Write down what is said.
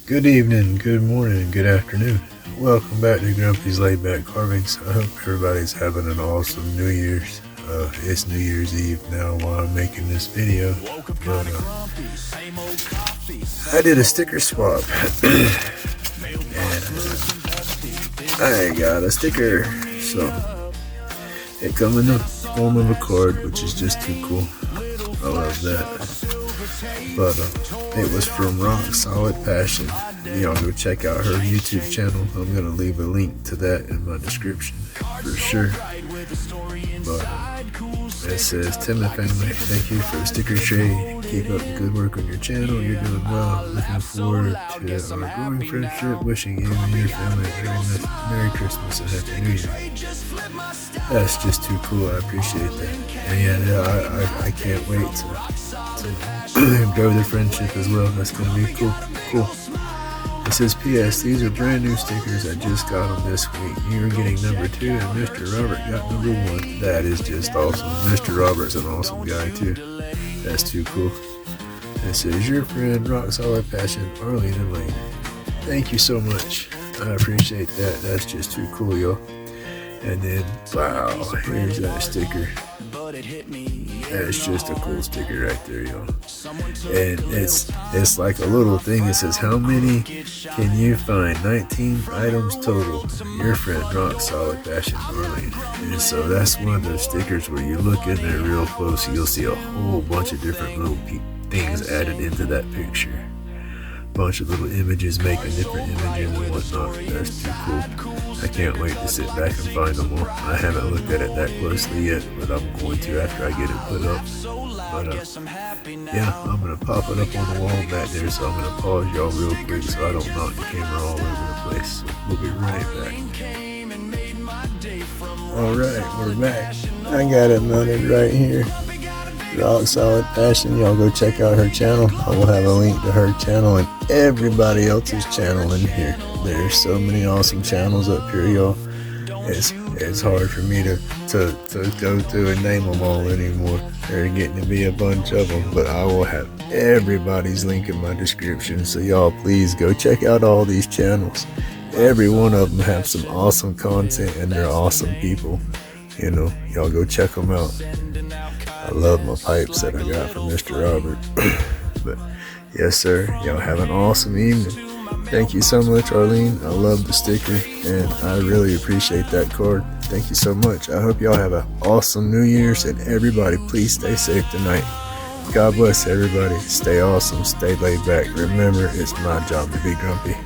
Good evening, good morning, good afternoon. Welcome back to Grumpy's Laid Back Carvings. I hope everybody's having an awesome New Year's. It's New Year's Eve now while I'm making this video. But I did a sticker swap. And I got a sticker. So it comes in the form of a card, which is just too cool. I love that. But it was from Rock Solid Passion. Y'all go check out her YouTube channel. I'm gonna leave a link to that in my description for sure. But it says, Tim and family, thank you for the sticker trade. Keep up the good work on your channel. You're doing well. Looking forward to our growing friendship. Wishing you and your family a Merry Christmas and Happy New Year. That's just too cool. I appreciate that. And yeah, I can't wait to grow the friendship as well. That's gonna be cool. It says, P.S. These are brand new stickers. I just got them this week. You're getting number 2 and Mr. Robert got number 1. That is just awesome. Mr. Robert's an awesome guy too. That's too cool. It says, your friend Rock Solid Passion, Arlene and Lane. Thank you so much. I appreciate that. That's just too cool, y'all. And then, wow, here's that sticker. That's just a cool sticker right there, y'all. And it's like a little thing. It says, how many can you find? 19 items total. Your friend Rock Solid Passion, Arlene. And so that's one of those stickers where you look in there real close, you'll see a whole bunch of different little things added into that picture. Bunch of little images making different images and whatnot. That's too cool. I can't wait to sit back and find them all. I haven't looked at it that closely yet, but I'm going to after I get it put up. But yeah, I'm gonna pop it up on the wall back there, so I'm gonna pause y'all real quick so I don't knock the camera all over the place. So we'll be right back. Alright, we're back. I got it mounted right here. Rock Solid Passion. Y'all go check out her channel. I will have a link to her channel and everybody else's channel in here. There's so many awesome channels up here, y'all. It's hard for me to go through and name them all anymore. There's getting to be a bunch of them, but I will have everybody's link in my description. So y'all please go check out all these channels. Every one of them have some awesome content and they're awesome people. You know, y'all go check them out. I love my pipes that I got from Mr. Robert. But yes, sir. Y'all have an awesome evening. Thank you so much, Arlene. I love the sticker, and I really appreciate that card. Thank you so much. I hope y'all have an awesome New Year's, and everybody, please stay safe tonight. God bless everybody. Stay awesome. Stay laid back. Remember, it's my job to be grumpy.